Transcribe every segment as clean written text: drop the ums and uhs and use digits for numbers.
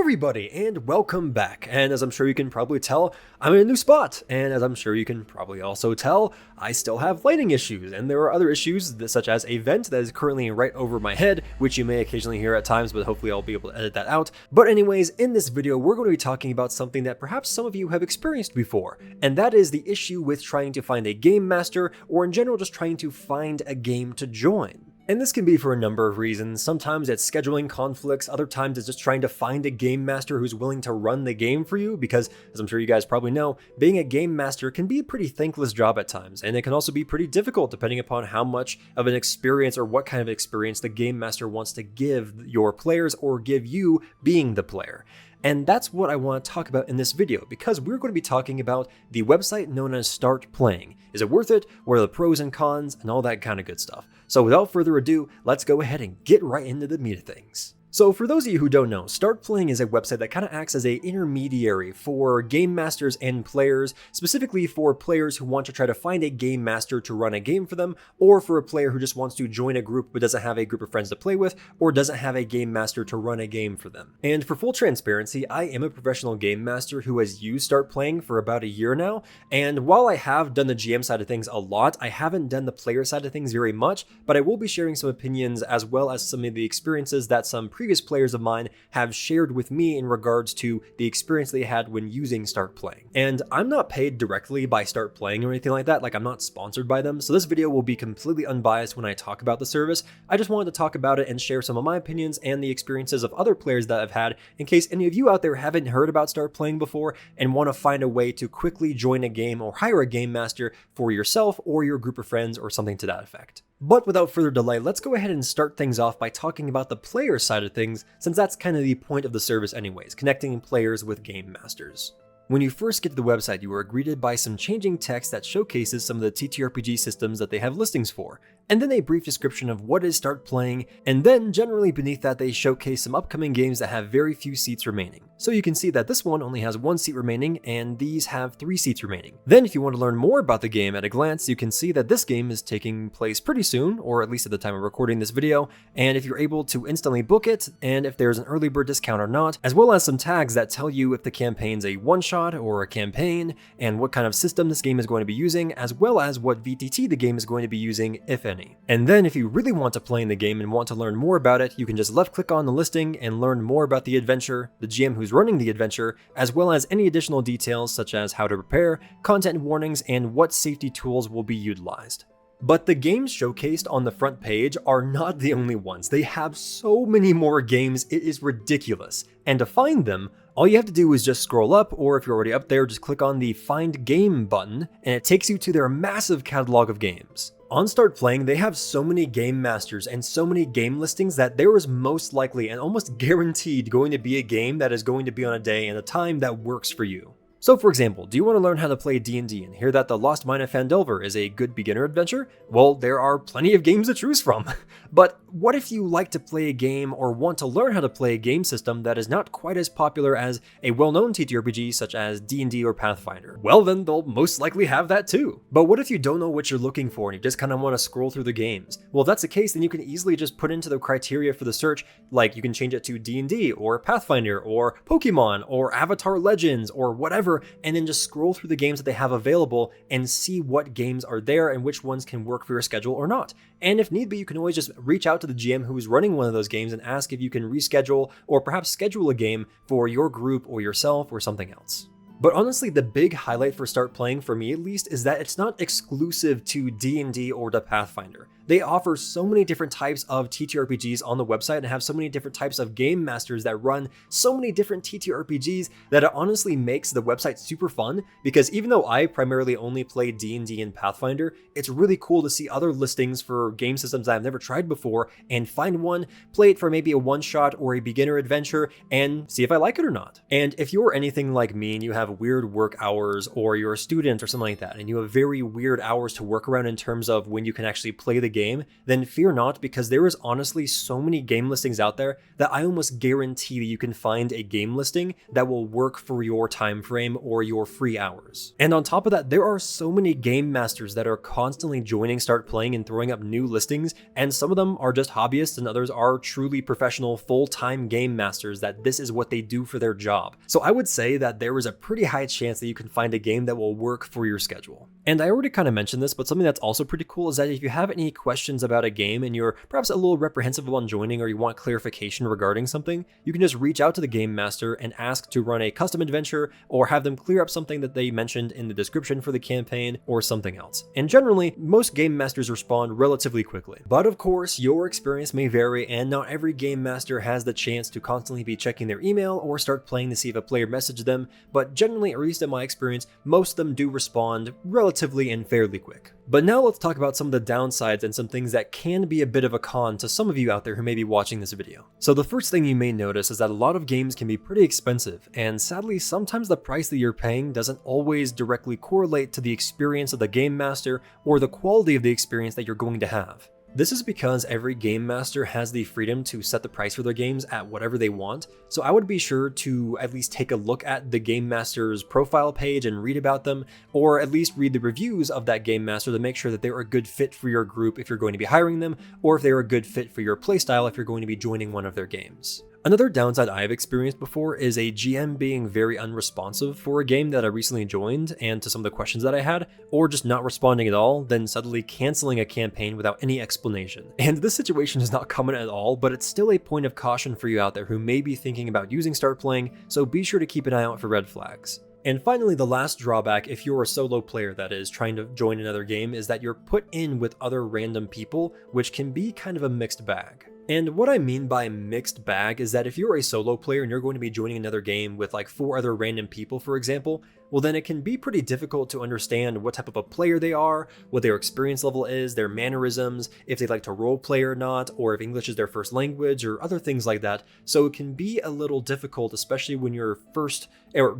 everybody, and welcome back. And as I'm sure you can probably tell, I'm in a new spot. And as I'm sure you can probably also tell, I still have lighting issues. And there are other issues, such as a vent that is currently right over my head, which you may occasionally hear at times, but hopefully I'll be able to edit that out. But anyways, in this video, we're going to be talking about something that perhaps some of you have experienced before. And that is the issue with trying to find a game master, or in general, just trying to find a game to join. And this can be for a number of reasons. Sometimes it's scheduling conflicts, other times it's just trying to find a game master who's willing to run the game for you, because as I'm sure you guys probably know, being a game master can be a pretty thankless job at times, and it can also be pretty difficult depending upon how much of an experience or what kind of experience the game master wants to give your players or give you being the player. And that's what I want to talk about in this video, because we're going to be talking about the website known as StartPlaying. Is it worth it? What are the pros and cons and all that kind of good stuff? So without further ado, let's go ahead and get right into the meat of things. So for those of you who don't know, StartPlaying is a website that kind of acts as an intermediary for game masters and players, specifically for players who want to try to find a game master to run a game for them, or for a player who just wants to join a group but doesn't have a group of friends to play with, or doesn't have a game master to run a game for them. And for full transparency, I am a professional game master who has used StartPlaying for about a year now, and while I have done the GM side of things a lot, I haven't done the player side of things very much, but I will be sharing some opinions as well as some of the experiences that some previous players of mine have shared with me in regards to the experience they had when using StartPlaying. And I'm not paid directly by StartPlaying or anything like that, like I'm not sponsored by them, so this video will be completely unbiased when I talk about the service. I just wanted to talk about it and share some of my opinions and the experiences of other players that I've had, in case any of you out there haven't heard about StartPlaying before and want to find a way to quickly join a game or hire a game master for yourself or your group of friends or something to that effect. But without further delay, let's go ahead and start things off by talking about the player side of things, since that's kind of the point of the service anyways, connecting players with game masters. When you first get to the website, you are greeted by some changing text that showcases some of the TTRPG systems that they have listings for, and then a brief description of what is StartPlaying, and then generally beneath that they showcase some upcoming games that have very few seats remaining. So you can see that this one only has 1 seat remaining, and these have 3 seats remaining. Then if you want to learn more about the game at a glance, you can see that this game is taking place pretty soon, or at least at the time of recording this video, and if you're able to instantly book it, and if there's an early bird discount or not, as well as some tags that tell you if the campaign's a one-shot or a campaign, and what kind of system this game is going to be using, as well as what VTT the game is going to be using, if any. And then if you really want to play in the game and want to learn more about it, you can just left click on the listing and learn more about the adventure, the GM who's running the adventure, as well as any additional details such as how to prepare, content warnings, and what safety tools will be utilized. But the games showcased on the front page are not the only ones. They have so many more games, it is ridiculous. And to find them, all you have to do is just scroll up, or if you're already up there, just click on the Find Game button, and it takes you to their massive catalog of games. On StartPlaying, they have so many game masters and so many game listings that there is most likely and almost guaranteed going to be a game that is going to be on a day and a time that works for you. So for example, do you want to learn how to play D&D and hear that The Lost Mine of Phandelver is a good beginner adventure? Well, there are plenty of games to choose from. But what if you like to play a game or want to learn how to play a game system that is not quite as popular as a well-known TTRPG such as D&D or Pathfinder? Well then, they'll most likely have that too. But what if you don't know what you're looking for and you just kind of want to scroll through the games? Well, if that's the case, then you can easily just put into the criteria for the search, like you can change it to D&D or Pathfinder or Pokemon or Avatar Legends or whatever, and then just scroll through the games that they have available and see what games are there and which ones can work for your schedule or not. And if need be, you can always just reach out to the GM who is running one of those games and ask if you can reschedule or perhaps schedule a game for your group or yourself or something else. But honestly, the big highlight for StartPlaying, for me at least, is that it's not exclusive to D&D or to Pathfinder. They offer so many different types of TTRPGs on the website and have so many different types of game masters that run so many different TTRPGs that it honestly makes the website super fun, because even though I primarily only play D&D and Pathfinder, it's really cool to see other listings for game systems that I've never tried before and find one, play it for maybe a one-shot or a beginner adventure, and see if I like it or not. And if you're anything like me and you have weird work hours, or you're a student or something like that, and you have very weird hours to work around in terms of when you can actually play the game, then fear not, because there is honestly so many game listings out there that I almost guarantee that you can find a game listing that will work for your time frame or your free hours. And on top of that, there are so many game masters that are constantly joining StartPlaying and throwing up new listings, and some of them are just hobbyists and others are truly professional full-time game masters that this is what they do for their job. So I would say that there is a pretty high chance that you can find a game that will work for your schedule. And I already kind of mentioned this, but something that's also pretty cool is that if you have any questions about a game and you're perhaps a little reprehensive on joining or you want clarification regarding something, you can just reach out to the game master and ask to run a custom adventure or have them clear up something that they mentioned in the description for the campaign or something else. And generally, most game masters respond relatively quickly. But of course, your experience may vary and not every game master has the chance to constantly be checking their email or start playing to see if a player messaged them, but generally, at least in my experience, most of them do respond relatively and fairly quick. But now let's talk about some of the downsides and some things that can be a bit of a con to some of you out there who may be watching this video. So the first thing you may notice is that a lot of games can be pretty expensive, and sadly sometimes the price that you're paying doesn't always directly correlate to the experience of the game master or the quality of the experience that you're going to have. This is because every game master has the freedom to set the price for their games at whatever they want, so I would be sure to at least take a look at the game master's profile page and read about them, or at least read the reviews of that game master to make sure that they're a good fit for your group if you're going to be hiring them, or if they're a good fit for your playstyle if you're going to be joining one of their games. Another downside I've experienced before is a GM being very unresponsive for a game that I recently joined and to some of the questions that I had, or just not responding at all, then suddenly canceling a campaign without any explanation. And this situation is not common at all, but it's still a point of caution for you out there who may be thinking about using StartPlaying, so be sure to keep an eye out for red flags. And finally, the last drawback, if you're a solo player that is trying to join another game, is that you're put in with other random people, which can be kind of a mixed bag. And what I mean by mixed bag is that if you're a solo player and you're going to be joining another game with like 4 other random people, for example, well then it can be pretty difficult to understand what type of a player they are, what their experience level is, their mannerisms, if they like to role play or not, or if English is their first language or other things like that. So it can be a little difficult, especially when you're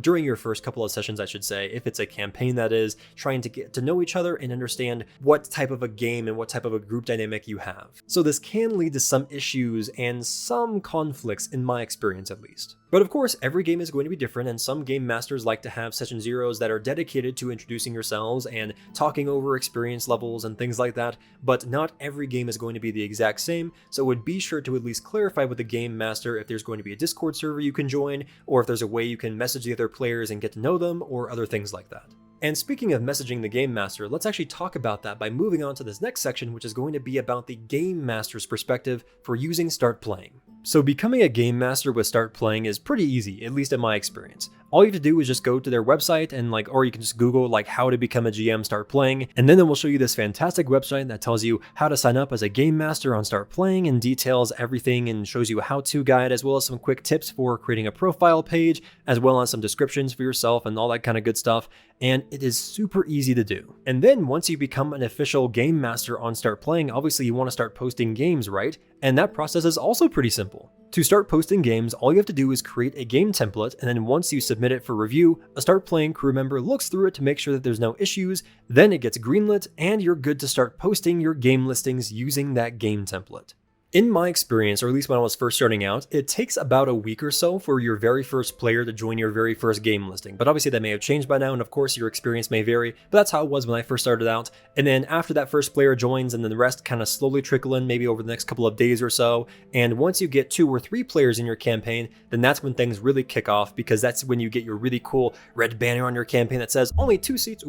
during your first couple of sessions, I should say, if it's a campaign that is, trying to get to know each other and understand what type of a game and what type of a group dynamic you have. So this can lead to some issues and some conflicts in my experience at least. But of course, every game is going to be different, and some game masters like to have session zeros that are dedicated to introducing yourselves and talking over experience levels and things like that, but not every game is going to be the exact same, so would be sure to at least clarify with the game master if there's going to be a Discord server you can join, or if there's a way you can message the other players and get to know them, or other things like that. And speaking of messaging the game master, let's actually talk about that by moving on to this next section, which is going to be about the game master's perspective for using StartPlaying. So becoming a game master with StartPlaying is pretty easy, at least in my experience. All you have to do is just go to their website and or you can just Google how to become a GM StartPlaying, and then it will show you this fantastic website that tells you how to sign up as a game master on StartPlaying and details everything and shows you a how-to guide as well as some quick tips for creating a profile page, as well as some descriptions for yourself and all that kind of good stuff. And it is super easy to do. And then once you become an official game master on StartPlaying, obviously you want to start posting games, right? And that process is also pretty simple. To start posting games, all you have to do is create a game template, and then once you submit it for review, a StartPlaying crew member looks through it to make sure that there's no issues, then it gets greenlit, and you're good to start posting your game listings using that game template. In my experience, or at least when I was first starting out, it takes about a week or so for your very first player to join your very first game listing. But obviously that may have changed by now, and of course your experience may vary, but that's how it was when I first started out. And then after that first player joins, and then the rest kind of slowly trickle in maybe over the next couple of days or so. And once you get 2 or 3 players in your campaign, then that's when things really kick off, because that's when you get your really cool red banner on your campaign that says only 2 seats,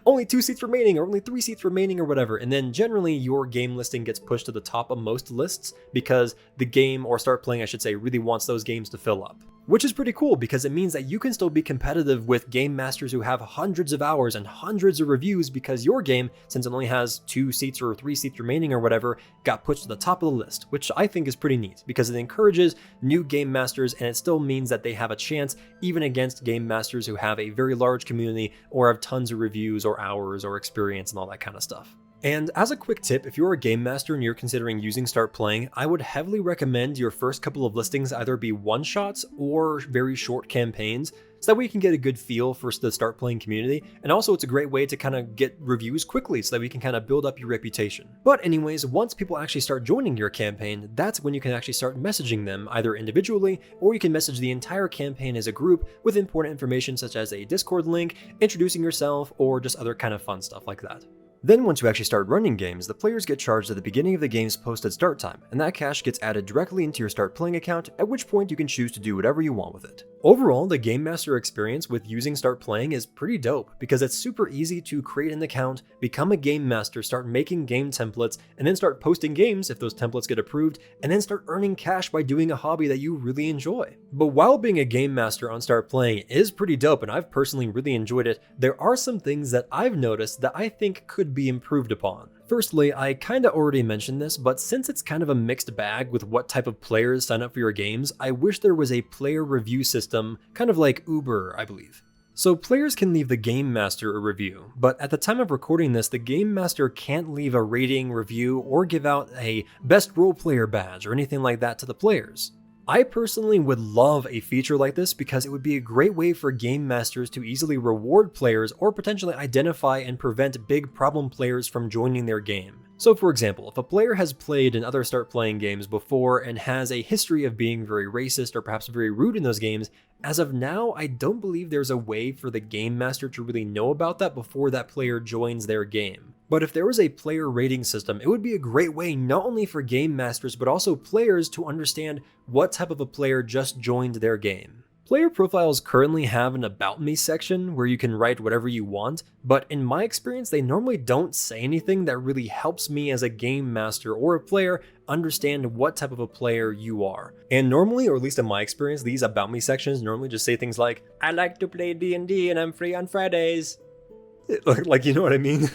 only 2 seats remaining, or only 3 seats remaining, or whatever. And then generally your game listing gets pushed to the top of most lists, because the game, or StartPlaying I should say, really wants those games to fill up. Which is pretty cool, because it means that you can still be competitive with game masters who have hundreds of hours and hundreds of reviews, because your game, since it only has 2 seats or 3 seats remaining or whatever, got pushed to the top of the list, which I think is pretty neat, because it encourages new game masters, and it still means that they have a chance even against game masters who have a very large community or have tons of reviews or hours or experience and all that kind of stuff. And as a quick tip, if you're a game master and you're considering using StartPlaying, I would heavily recommend your first couple of listings either be one-shots or very short campaigns, so that way you can get a good feel for the Start Playing community, and also it's a great way to kind of get reviews quickly so that we can kind of build up your reputation. But anyways, once people actually start joining your campaign, that's when you can actually start messaging them either individually, or you can message the entire campaign as a group with important information such as a Discord link, introducing yourself, or just other kind of fun stuff like that. Then once you actually start running games, the players get charged at the beginning of the game's posted start time, and that cash gets added directly into your Start Playing account, at which point you can choose to do whatever you want with it. Overall, the Game Master experience with using Start Playing is pretty dope, because it's super easy to create an account, become a Game Master, start making game templates, and then start posting games if those templates get approved, and then start earning cash by doing a hobby that you really enjoy. But while being a Game Master on Start Playing is pretty dope, and I've personally really enjoyed it, there are some things that I've noticed that I think could be improved upon. Firstly, I kinda already mentioned this, but since it's kind of a mixed bag with what type of players sign up for your games, I wish there was a player review system, kind of like Uber, I believe. So players can leave the Game Master a review, but at the time of recording this, the Game Master can't leave a rating, review, or give out a best role player badge or anything like that to the players. I personally would love a feature like this because it would be a great way for Game Masters to easily reward players or potentially identify and prevent big problem players from joining their game. So for example, if a player has played in other Start Playing games before and has a history of being very racist or perhaps very rude in those games, as of now, I don't believe there's a way for the Game Master to really know about that before that player joins their game. But if there was a player rating system, it would be a great way not only for Game Masters but also players to understand what type of a player just joined their game. Player profiles currently have an About Me section where you can write whatever you want, but in my experience they normally don't say anything that really helps me as a Game Master or a player understand what type of a player you are. And normally, or at least in my experience, these About Me sections normally just say things like, "I like to play D&D and I'm free on Fridays." Like, you know what I mean?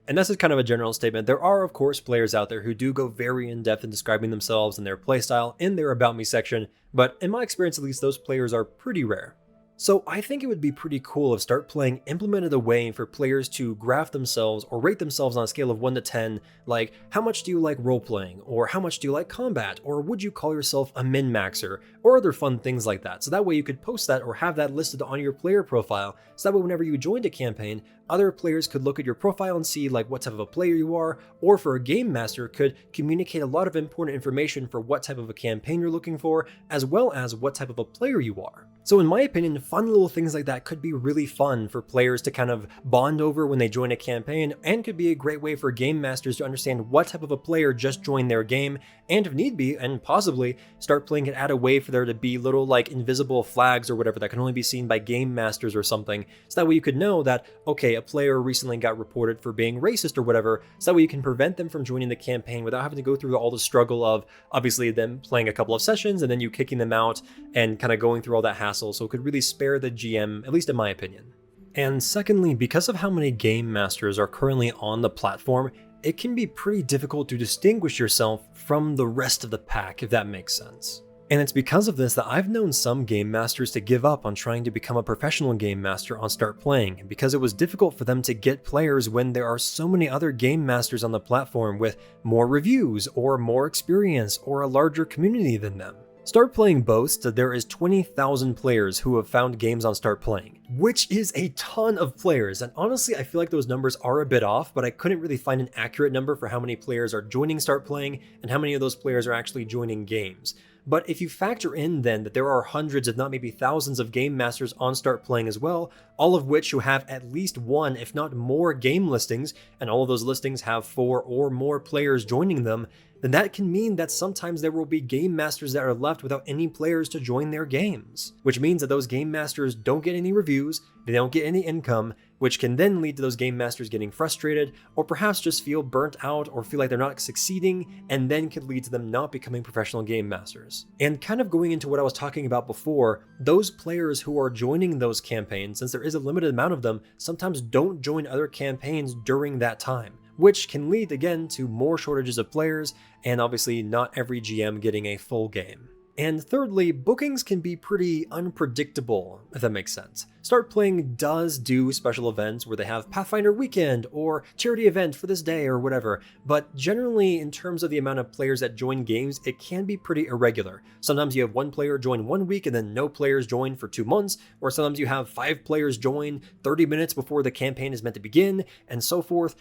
And that's just kind of a general statement. There are, of course, players out there who do go very in-depth in describing themselves and their playstyle in their About Me section, but in my experience at least, those players are pretty rare. So I think it would be pretty cool if Start Playing implemented a way for players to graph themselves or rate themselves on a scale of 1 to 10, like how much do you like role-playing, or how much do you like combat, or would you call yourself a min-maxer, or other fun things like that. So that way you could post that or have that listed on your player profile, so that way whenever you joined a campaign, other players could look at your profile and see like what type of a player you are, or for a Game Master could communicate a lot of important information for what type of a campaign you're looking for, as well as what type of a player you are. So in my opinion, fun little things like that could be really fun for players to kind of bond over when they join a campaign, and could be a great way for Game Masters to understand what type of a player just joined their game, and if need be, and possibly Start Playing could add a way for there to be little like invisible flags or whatever that can only be seen by Game Masters or something, so that way you could know that, okay, a player recently got reported for being racist or whatever, so that way you can prevent them from joining the campaign without having to go through all the struggle of obviously them playing a couple of sessions and then you kicking them out and kind of going through all that hassle. So it could really spare the GM, at least in my opinion. And secondly, because of how many Game Masters are currently on the platform, it can be pretty difficult to distinguish yourself from the rest of the pack, if that makes sense. And it's because of this that I've known some Game Masters to give up on trying to become a professional Game Master on Start Playing, because it was difficult for them to get players when there are so many other Game Masters on the platform with more reviews, or more experience, or a larger community than them. Start Playing boasts that there is 20,000 players who have found games on Start Playing, which is a ton of players, and honestly I feel like those numbers are a bit off, but I couldn't really find an accurate number for how many players are joining Start Playing and how many of those players are actually joining games. But if you factor in then that there are hundreds if not maybe thousands of Game Masters on Start Playing as well, all of which who have at least one if not more game listings, and all of those listings have 4 or more players joining them, then that can mean that sometimes there will be Game Masters that are left without any players to join their games. Which means that those Game Masters don't get any reviews, they don't get any income, which can then lead to those Game Masters getting frustrated, or perhaps just feel burnt out or feel like they're not succeeding, and then could lead to them not becoming professional Game Masters. And kind of going into what I was talking about before, those players who are joining those campaigns, since there is a limited amount of them, sometimes don't join other campaigns during that time, which can lead again to more shortages of players, and obviously not every GM getting a full game. And thirdly, bookings can be pretty unpredictable, if that makes sense. StartPlaying does do special events where they have Pathfinder Weekend or charity event for this day or whatever, but generally in terms of the amount of players that join games, it can be pretty irregular. Sometimes you have one player join 1 week and then no players join for 2 months, or sometimes you have 5 players join 30 minutes before the campaign is meant to begin, and so forth.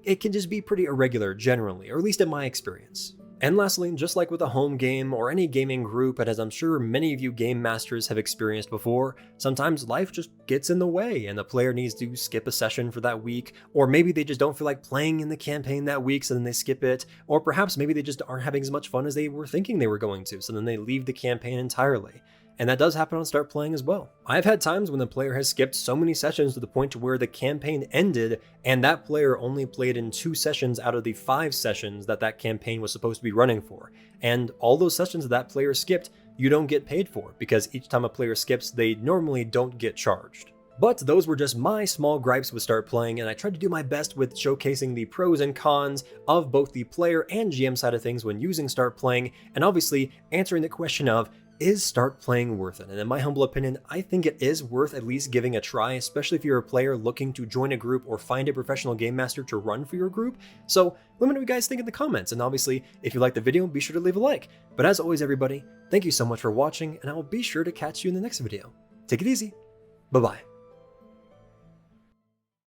It can just be pretty irregular generally, or at least in my experience. And lastly, just like with a home game or any gaming group, and as I'm sure many of you game masters have experienced before, sometimes life just gets in the way and the player needs to skip a session for that week, or maybe they just don't feel like playing in the campaign that week, so then they skip it, or perhaps maybe they just aren't having as much fun as they were thinking they were going to, so then they leave the campaign entirely. And that does happen on StartPlaying as well. I've had times when the player has skipped so many sessions to the point to where the campaign ended and that player only played in 2 sessions out of the 5 sessions that campaign was supposed to be running for. And all those sessions that player skipped, you don't get paid for, because each time a player skips, they normally don't get charged. But those were just my small gripes with StartPlaying, and I tried to do my best with showcasing the pros and cons of both the player and GM side of things when using StartPlaying, and obviously answering the question of, is StartPlaying worth it? And in my humble opinion, I think it is worth at least giving a try, especially if you're a player looking to join a group or find a professional game master to run for your group. So let me know what you guys think in the comments, and obviously, if you liked the video, be sure to leave a like. But as always, everybody, thank you so much for watching, and I will be sure to catch you in the next video. Take it easy. Bye-bye.